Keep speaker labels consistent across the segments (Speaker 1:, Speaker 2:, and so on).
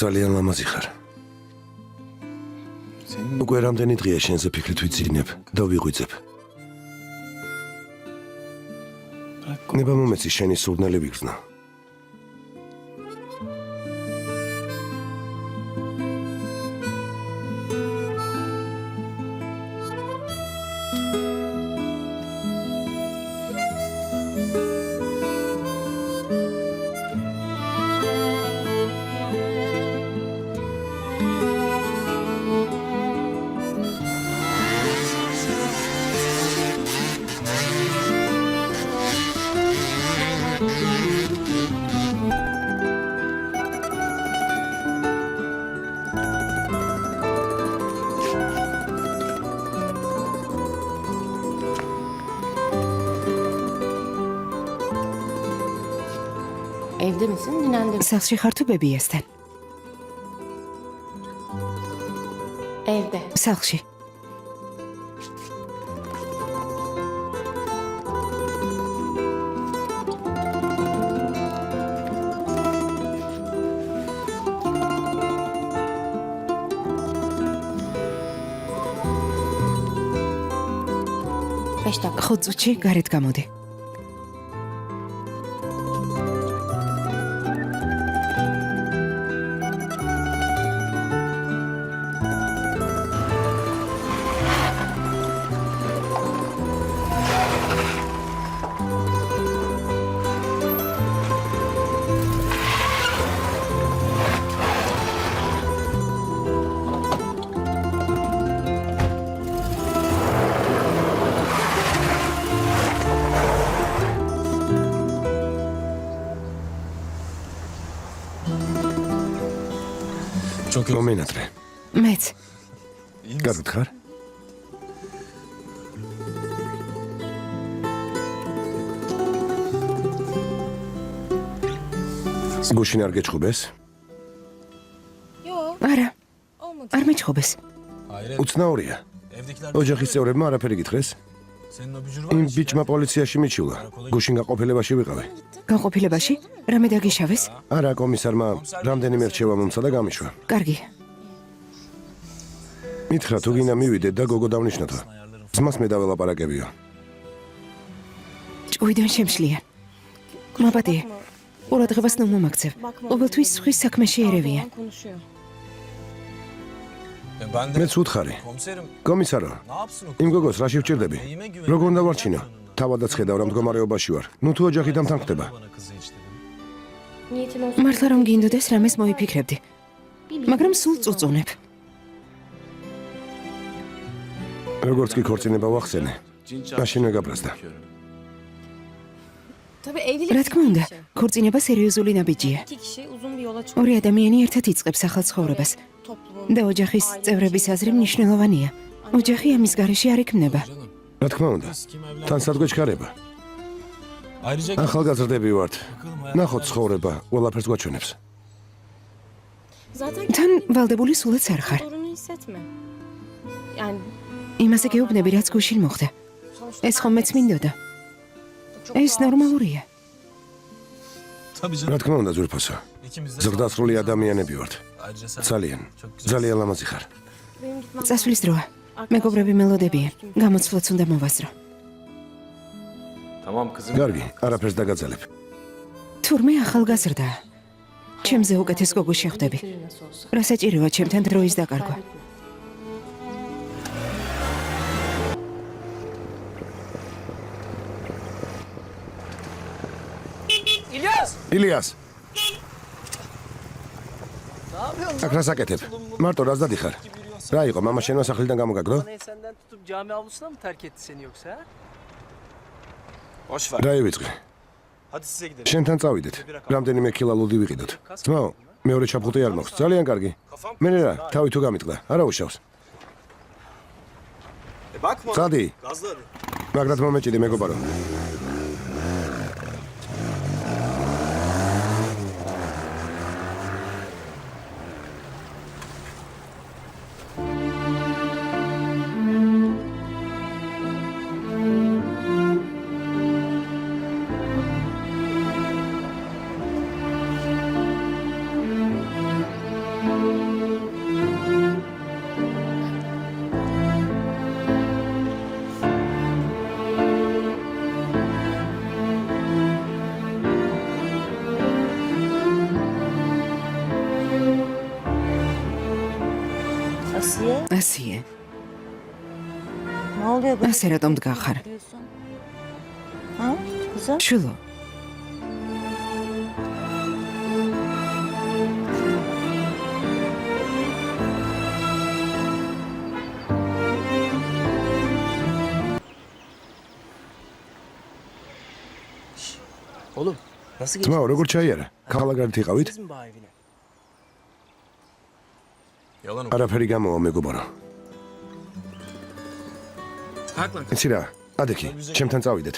Speaker 1: ძალიან ლამაზი ხარ. უკვე რამდენი დღეა შენზე ფიქრით ვიცინებ და ვიღვიძებ. ნება მომეცი შენი სურნელი ვიგრძნო.
Speaker 2: Evde misin? Dinlendin mi?
Speaker 3: Sağlıklı hartu bebeğesten.
Speaker 2: Evde.
Speaker 3: Sağlıklı.
Speaker 2: Beş dakika.
Speaker 3: Xodzuchi garet gamodi.
Speaker 1: მომენატრე.
Speaker 3: მეც.
Speaker 1: კარგად ხარ? გუშინ არ გეჩხუბეს?
Speaker 3: არა. არ მეჩხუბეს.
Speaker 1: უცნაურია. ოჯახის წევრებმა არაფერი გითხრეს? იმ ბიჭმა პოლიციაში მიჩივლა. გუშინ გაყოფილებაში ვიყავი.
Speaker 3: განყოფილებაში? რამე დაგიშავეს?
Speaker 1: არა, კომისარმა რამდენიმე რჩევა მომცა და გამიშვა.
Speaker 3: კარგი.
Speaker 1: მითხრა თუ გინდა მივიდეთ და გოგო დავნიშნათო. ძმას მე დაველაპარაკებიო.
Speaker 3: ჭუიდან შემშლიან. მაპატია. ყურადღებას ნომომაქცევ. ყოველთვის სხვის საქმეში ერევიან.
Speaker 1: მეც უთხარი. კომისარო, იმ გოგოს რაში ვჭირდები? როგორ დავარჩინო? თავადაც ხედავ რა მდგომარეობაში ვარ. ნუ თუ ოჯახი დამთანხმდება.
Speaker 2: Niyetin olsun.
Speaker 3: მართლა რომ გინდოდეს რამეს მოიფიქრებდი. მაგრამ სულ წუწუნებ.
Speaker 1: როგორც კი ქორწინება ვახსენე, მაშინვე გაბრაზდა.
Speaker 2: Tabii evlilik.
Speaker 3: რა თქმა უნდა, ქორწინება სერიოზული ნაბიჯია.
Speaker 2: İki kişi uzun bir yola çıkıyor.
Speaker 3: ორი ადამიანი ერთად იწყებს ახალ ცხოვრებას.
Speaker 2: Topluluğun.
Speaker 3: და ოჯახის წევრების აზრი მნიშვნელოვანია. ოჯახი ამის გარეშე არ იქმნება.
Speaker 1: რა თქმა უნდა, თან სადგოჩქარება. ახალგაზრდები ვართ. ნახოთ ცხოვრება, ყველაფერს გვაჩვენებს.
Speaker 2: Zaten
Speaker 3: თან ვალდებული სულაც არ ხარ.
Speaker 2: sorunu hissetme. Yani
Speaker 3: იმაზე გეუბნები, რაც გუშინ მოხდა. ეს ხომეც მინდოდა. ეს ნორმალურია.
Speaker 1: რა თქმა უნდა, ზურფასო. ზრდასრული ადამიანები ვართ. ძალიან ლამაზი ხარ.
Speaker 2: benim gitmem.
Speaker 3: წასვლის დროა. მეგობრები მელოდებიან. გამოცვლაც უნდა მოვასწრო.
Speaker 1: კარგი, არაფერს დაგაძალებ.
Speaker 3: თურმე ახალგაზრდაა. ჩემზე უკეთეს გოგო შეხვდები. რა საჭიროა ჩემთან დროის დაკარგვა?
Speaker 1: ილიას. აქ რა საკეთებ? მარტო რას დადიხარ? რა იყო, მამა შენმა სახლიდან გამოგაგდო?
Speaker 4: Senden tutup cami avlusuna mı terk etti seni yoksa? Ha?
Speaker 5: Boş ver.
Speaker 1: რა ივიწყე?
Speaker 5: Hadi size gidelim.
Speaker 1: შენთან წავიდეთ. რამდენიმე კილა ლუდი ვიყიდოთ. ძმაო, მეორე ჩაფხუტი არ მაქვს. ძალიან კარგი. მე რა, თავი თუ გამიტყდა, არა უშავს.
Speaker 5: Bakma.
Speaker 1: წადი,
Speaker 5: Gazla hadi.
Speaker 1: მაგრად მომეჭიდი მეგობარო.
Speaker 3: ასიე,
Speaker 6: Ne oluyor be?
Speaker 3: ასე რატომ დგახარ?
Speaker 6: Diyorsun? Ha? Kızım?
Speaker 3: შულო,
Speaker 4: Oğlum nasıl
Speaker 1: ძმაო,
Speaker 4: geçti?
Speaker 1: როგორ ჩაიარა? ქალაქგარეთ იყავით?
Speaker 4: Gitmediniz mi bağ evine?
Speaker 5: Yalan o.
Speaker 1: არაფერი გამოვა მეგობარო.
Speaker 5: Kalk lan.
Speaker 1: იცი რა, ადექი, ჩემთან წავიდეთ.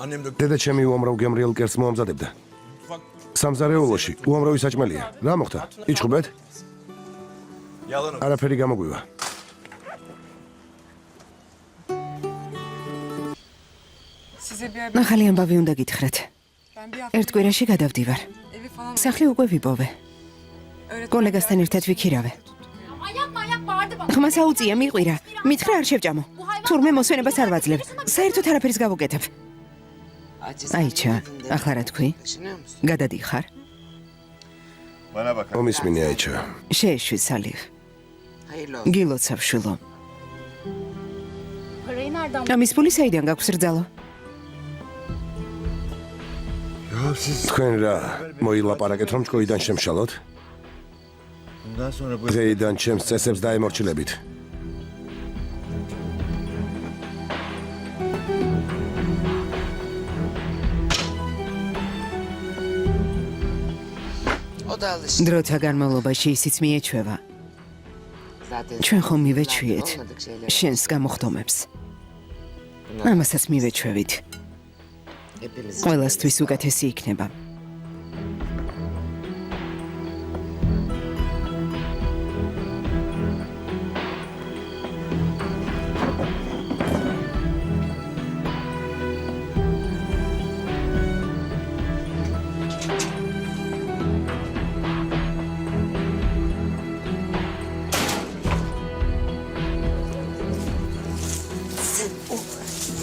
Speaker 5: Annem de
Speaker 1: დედა ჩემი უამრავ გემრიელ კერძს მოამზადებდა. სამზარეულოში უამრავი საჭმელია. რა მოხდა? იჭხუბეთ?
Speaker 5: yalan o.
Speaker 1: არაფერი გამოგვივა.
Speaker 3: ახალი ამბავი უნდა გითხრათ. ერთ კვირაში გადავდივარ. სახლი უკვე ვიპოვე. კოლეგასთან ერთად ვიქირავე. ხმას აუწია, მიყვირა. მითხრა არ შევჭამო. თურმე მოსვენებას არ ვაძლევ. საერთოდ არაფერს გავუკეთებ. აიჩა, ახლა რა თქვი? გადადიხარ?
Speaker 7: Bana bak.
Speaker 1: ომის მინი აიჩა.
Speaker 3: შეეშვი სალიხ. გილოცავ შულო.
Speaker 2: Parayı nereden
Speaker 3: ამის პული საიდან გაქვს რძალო?
Speaker 1: თქვენ რა, მოილაპარაკეთ რომ ჭკუიდან შემშალოთ?
Speaker 7: Bundan sonra bu
Speaker 1: დღეიდან ჩემს წესებს დაემორჩილებით. დროთა განმავლობაში ისიც მიეჩვევა. ჩვენ ხომ მივეჩვიეთ შენს გამოხდომებს. ამასაც მივეჩვევით. ყველასთვის უკეთესი იქნება.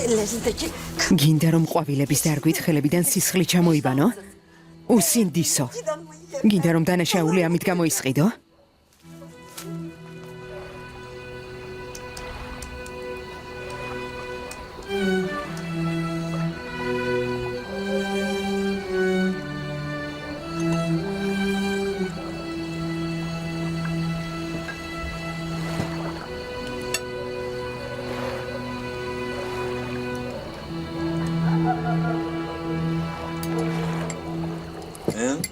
Speaker 6: Ellerindeki
Speaker 3: გინდა რომ ყვავილების დარგვით ხელებიდან სისხლი ჩამოიბანო? უსინდისო. გინდა რომ დანაშაული ამით გამოისყიდო?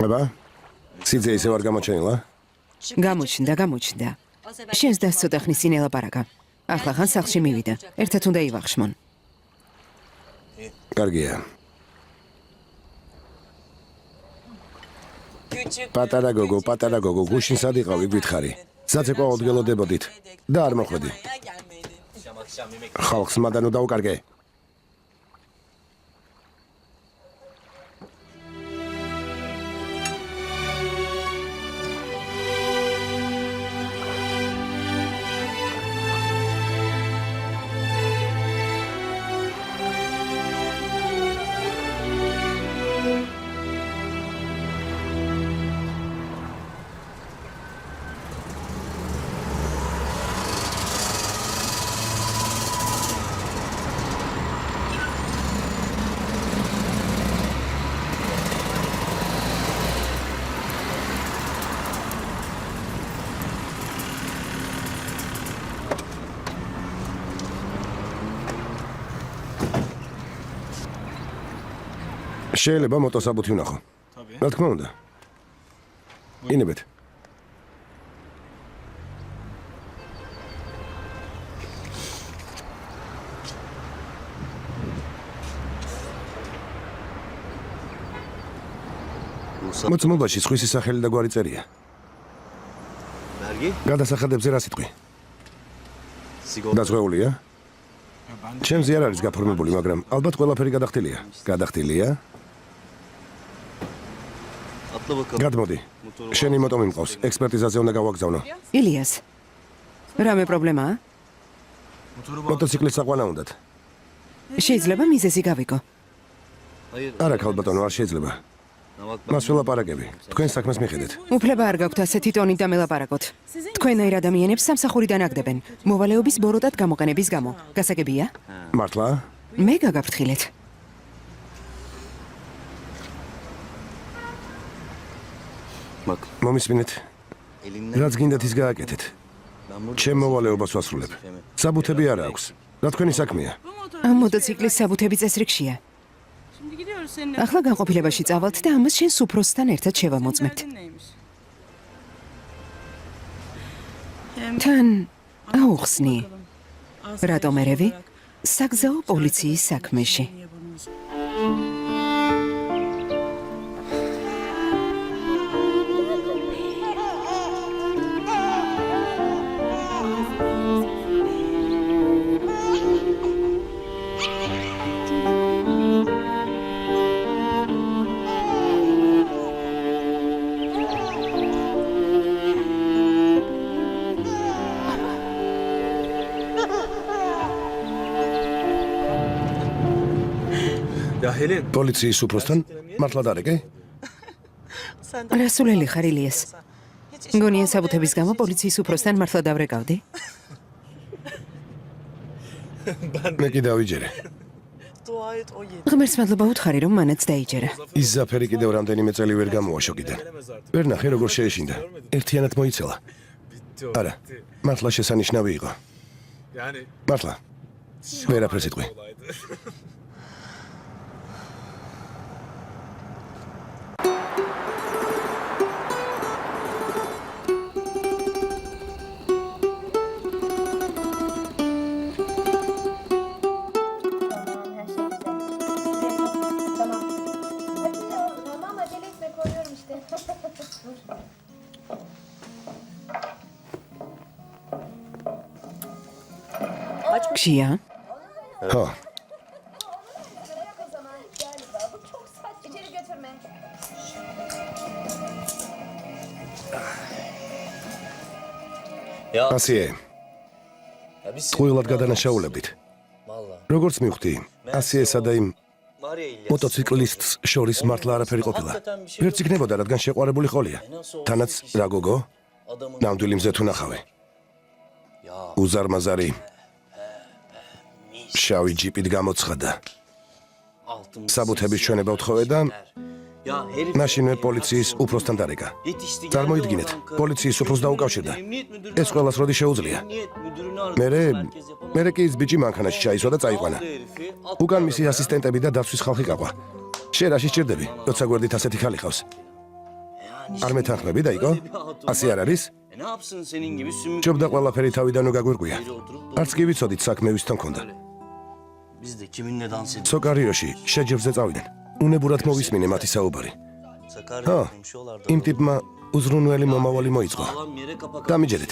Speaker 1: აბა, სიძე ისე ვარ გამოჩენილა?
Speaker 3: გამოჩნდა. შენს დასწოდა ხნის წინ ელაპარაკა. ახლა ხან სახლში მივიდა. ერთად უნდა ივახშმონ.
Speaker 1: კარგია. პატარა გოგო, გუშინ სად იყავი გითხარი? საცეკვაო დგელოდებოდით და არ მოხვედი. ხალხს მადანო დაუკარგე. შეიძლება მოტოსაბუთი ვნახო. რა თქმა უნდა. ინებეთ. მოწმობაში სხვისი სახელი და გვარი წერია.
Speaker 5: Vergi?
Speaker 1: გადასახადებზე რა სიტყვი?
Speaker 5: Sigorta.
Speaker 1: დაზღვეულია? ჩემზე არ არის გაფორმებული, მაგრამ ალბათ ყველაფერი გადახდილია.
Speaker 5: Atla bakalım.
Speaker 1: გადმოდი. შენი მოტო მიმყავს. ექსპერტიზაზე უნდა გავაგზავნო.
Speaker 3: ილიას. რამე პრობლემაა?
Speaker 1: მოტოციკლის საყვანა უნდათ.
Speaker 3: შეიძლება მიზეზი გავიგო.
Speaker 5: Hayır.
Speaker 1: არა, ქალბატონო, არ შეიძლება. მას ველაპარაკები. თქვენ საქმეს მიხედეთ.
Speaker 3: უფლება არ გაქვთ ასეთი ტონით დამელაპარაკოთ. თქვენაირ ადამიანებს სამსახურიდან აგდებენ. მოვალეობის ბოროტად გამოყენების გამო. გასაგებია?
Speaker 1: მართლა?
Speaker 3: მე გაგაფრთხილეთ.
Speaker 1: მომისმინეთ. რაც გინდათ ის გააკეთეთ. ჩემ მოვალეობას ვასრულებ. საბუთები არა აქვს. რა თქვენი საქმეა?
Speaker 3: ამ მოტოციკლის საბუთები წესრიგშია. ახლა განყოფილებაში წავალთ და ამას შენს უფროსთან ერთად შევამოწმებთ. თან აუხსნი. რატომ ერევი? საგზაო პოლიციის საქმეში.
Speaker 5: Ya Helen.
Speaker 1: პოლიციის უფროსთან მართლა დარეკე?
Speaker 3: რასულელი ხარ ილიას? გონია საბუთების გამო პოლიციის უფროსთან მართლა დავრეკავდი?
Speaker 1: მე კი დავიჯერე.
Speaker 3: ღმერთს მადლობა უთხარი რომ მანაც დაიჯერა.
Speaker 1: ის ზაფერი კიდევ რამდენიმე წელი ვერ გამოვა შოკიდან. ვერ ნახე როგორ შეეშინდა. ერთიანად მოიცელა. არა, მართლა შესანიშნავი იყო. მართლა. ვერაფერს იტყვი.
Speaker 2: Tamam acele etme koyuyorum işte.
Speaker 3: გშია?
Speaker 1: ხო,
Speaker 2: Bu çok saçma. İçeri götürme.
Speaker 1: ასიე. ტყუილად გადანაშაულებდით. როგორც მივხვდი, ასიესა და იმ მოტოციკლისტს შორის მართლა არაფერი ყოფილა. ვერც იქნებოდა, რადგან შეყვარებული ყოლია. თანაც რა გოგო? ნამდვილი მზე თუ ნახავი. უზარმაზარი შავი ჯიპით გამოცხადა. საბუთების ჩვენება უთხოვე და მაშინვე პოლიციის უფროსთან დარეკა. წარმოიდგინეთ, პოლიციის უფროს დაუკავშირდა. ეს ყველას როდი შეუძლია. მერე კი ის ბიჭი მანქანაში ჩაისვა და წაიყვანა. უკან მისი ასისტენტები და დაცვის ხალხი გაყვა. შენ რაში სჭირდები, როცა გვერდით ასეთი ხალი ყავს? არ მეთანხმები დაიკო? ასე არ არის? ჯობდა ყველაფერი თავიდან უგაგვირგვია. არც კი ვიცოდით საქმე ვისთან ქონდა.
Speaker 5: Biz de kiminle dans ediyoruz?
Speaker 1: სოკარიოში შეჯიბრზე წავიდნენ. უნებურად მოვისმინე მათი საუბარი.
Speaker 5: Sakarya konuşuyorlardı.
Speaker 1: იმ ტიპმა უზრუნველი მომავალი მოიწყო.
Speaker 5: Sağlam yere kapak
Speaker 1: დამიჯერეთ.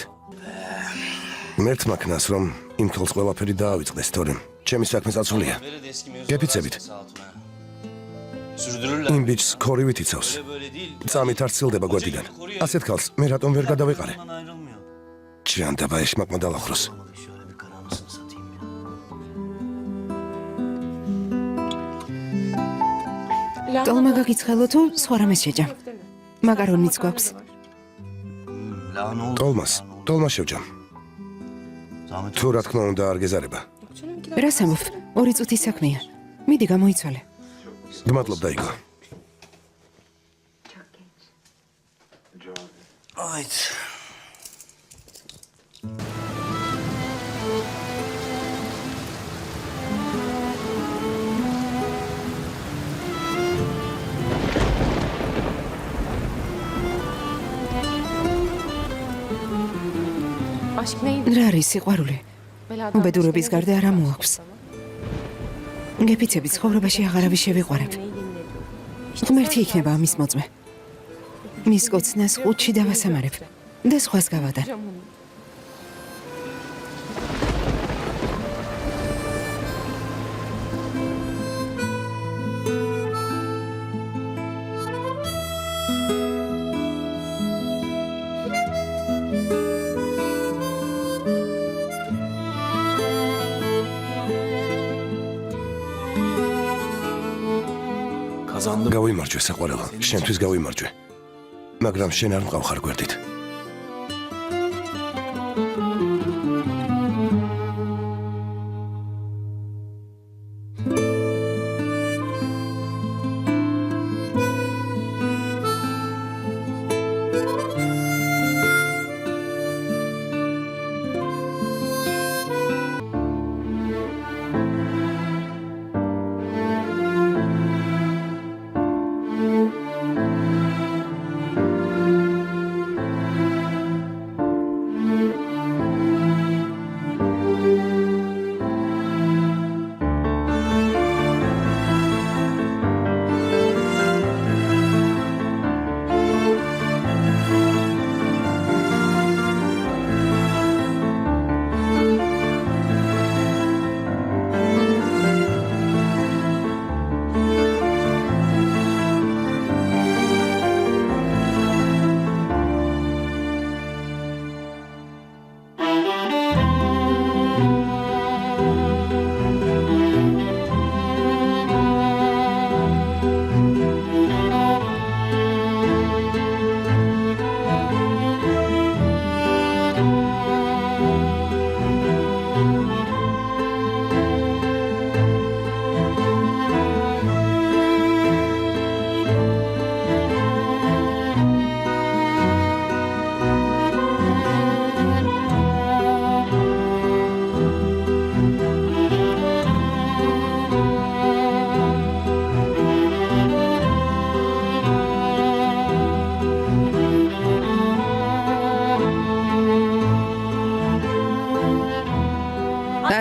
Speaker 1: მერთმა ქნას რომ იმ თოლს ყველაფერი დაავიწყდეს, თორემ ჩემი საქმე წასულია.
Speaker 5: Böyle de eski mevzu
Speaker 1: Gepitsebit.
Speaker 5: varsa hatuna. Sürdürürler.
Speaker 1: იმ ბიჭს ქორივით იცავს.
Speaker 5: Böyle değil.
Speaker 1: წამით არ ცილდება გვერდიდან. ასეთ ქალს მე რატომ ვერ გადავეყარე?
Speaker 5: Ondan ayrılmıyor.
Speaker 1: ჭიანდა ეშმაკმა დალახროს.
Speaker 5: Olmadı şöyle bir karanlısını satayım ya.
Speaker 3: ტოლმა გაგიცხელო თუ სხვა რამეს შეჯამ. მაკარონიც გვაქვს.
Speaker 5: La ne oldu?
Speaker 1: ტოლმა შევჯამ.
Speaker 5: Zahmet
Speaker 1: თუ რა თქმა უნდა არ გეზარება.
Speaker 3: რას ამბობ? 2 წუთის საქმეა. მიდი გამოიცვალე.
Speaker 1: გმადლობ დაიკო.
Speaker 5: Haydi.
Speaker 2: Aşk neydi?
Speaker 3: რა არის სიყვარული? უბედურების გარდა არ მოაქვს. გეფიცები ცხოვრებაში აღარავის შევიყვარებ. ღმერთი იქნება ამის მოწმე. მის კოცნას ხუთში დავასამარებ და სხვას გავადან.
Speaker 1: გავიმარჯვე საყვარელო, შენთვის გავიმარჯვე. მაგრამ შენ არ მყავხარ გვერდით.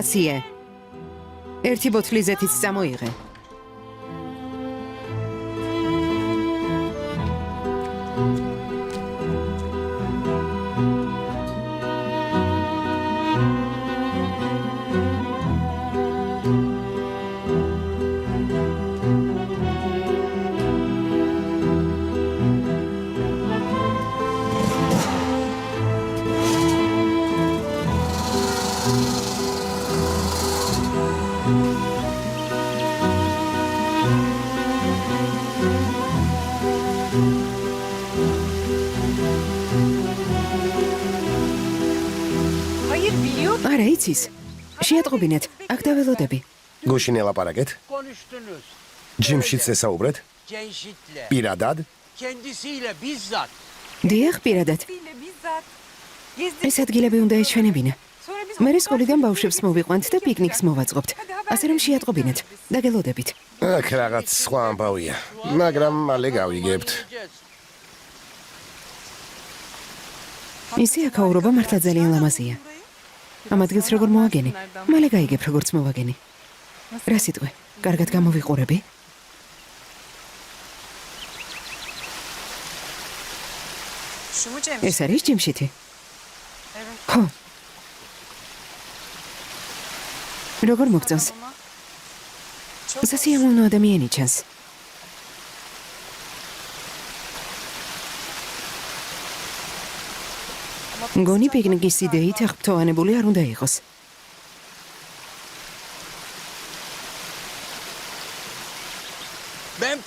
Speaker 3: ასიე. ერთი ბოთლი ზეთიც წამოიღე. არა იცის. შეატყობინეთ, აქ დაველოდები.
Speaker 1: გუშინ ელაპარაკეთ?
Speaker 8: Konuştunuz.
Speaker 1: ჯიმშიც ესაუბრეთ?
Speaker 8: Genşit'le.
Speaker 1: პირადად?
Speaker 8: Kendisiyle bizzat.
Speaker 3: დიახ, პირადად. ეს ადგილები უნდა ეჩვენებინა. მე სკოლიდან ბავშვებს მოვიყვანთ და პიკნიკს მოვაწყობთ. ასე რომ შეატყობინეთ. დაგელოდებით.
Speaker 1: აქ რაღაც სხვა ამბავია, მაგრამ მალე გავიგებთ.
Speaker 3: ისე აქაურობა მართლა ძალიან ლამაზია. ამ ადგილს როგორ მოაგენი? მალე გაიგებ როგორც მოვაგენი. რა სიტყვი? კარგად გამოვიყურები? ეს არის ჯიმშიტი? ხო. როგორ მოგწონს? სასიამოვნო ადამიანი ჩანს. გონი პიკნიკის იდეით აღფრთოვანებული არ უნდა იყოს.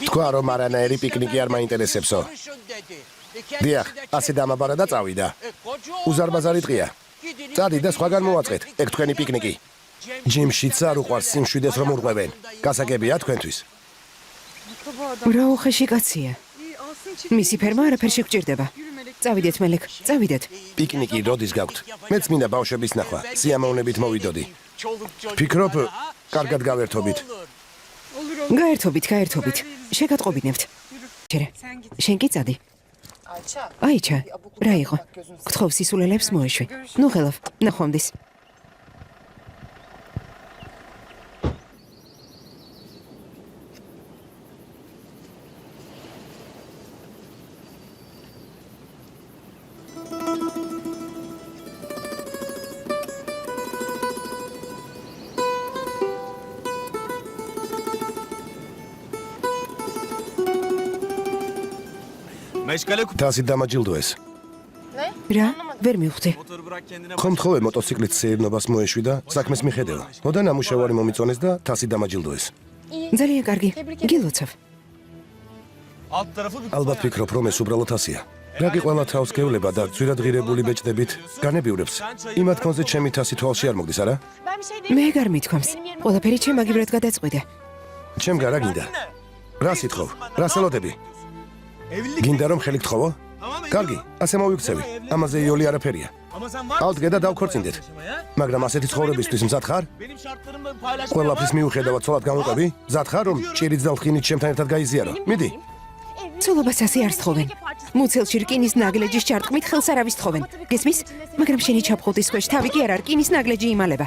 Speaker 1: თქვა რომ არანაირი პიკნიკი არ მაინტერესებსო. დიახ, ასე დამაბარა და წავიდა. უზარმაზარი დღეა. წადი და სხვაგან მოვაწყეთ, ეგ თქვენი პიკნიკი. ჯიმშიც არ უყვარს სიმშვიდეს რომ ურღვევენ. გასაგებია თქვენთვის.
Speaker 3: რა უხეში კაცია. მისი ფერმა არაფერში გჭირდება. წავიდეთ მელეკ, წავიდეთ.
Speaker 1: პიკნიკი როდის გაქვთ? მეც მინდა ბავშვების ნახვა, სიამოვნებით მოვიდოდი. ფიქრობ, კარგად გავერთობით.
Speaker 3: გაერთობით. შეგატყობინებთ. ჯერე. შენ კი წადი. აიჩა, რა იყო? გთხოვ სისულელებს მოეშვი. ნუ ხელავ, ნახვამდის.
Speaker 1: თასი დამაჯილდოეს.
Speaker 3: რა? ვერ მივხვდი.
Speaker 1: ხომ თხოვე მოტოციკლით სეირნობას მოეშვი და საქმეს მიხედევა. მოდა ნამუშევარი მომიწონეს და თასი დამაჯილდოეს.
Speaker 3: ძალიან კარგი. გილოცავ.
Speaker 1: ალბათ ფიქრობ, რომ ეს უბრალოდ ასია. რაგი ყველა თავს გევლება და ძვირადღირებული ბეჭდებით განებივრებს. იმათ კონზე ჩემი თასი თვალში არ მოგდის, არა?
Speaker 3: მე გარ მithქვამს. ყველაფერი ჩემ მაგივრად გადაწყვიტე.
Speaker 1: ჩემ გარა გინდა. რა სიტყობ? რა სელოდები? გინდა რომ ხელი გთხოვო? კარგი, ასე მოვიქცევი. ამაზე იოლი არაფერია. ალდგე და დავქორწინდეთ. მაგრამ ასეთი ცხოვრებისთვის მზად ხარ? ყველაფრის მიუხედავად ცოლად გამოვყები? მზად ხარ რომ ჭირიც და ლხინით ჩემთან ერთად გაიზიარო? მიდი.
Speaker 3: ცოლობას ასე არ სთხოვენ. მუცელში რკინის ნაგლეჯის ჩარტყმით ხელს არავის თხოვენ. გესმის? მაგრამ შენი ჩაფხუტის ქვეშ თავი კი არ რკინის ნაგლეჯი იმალება.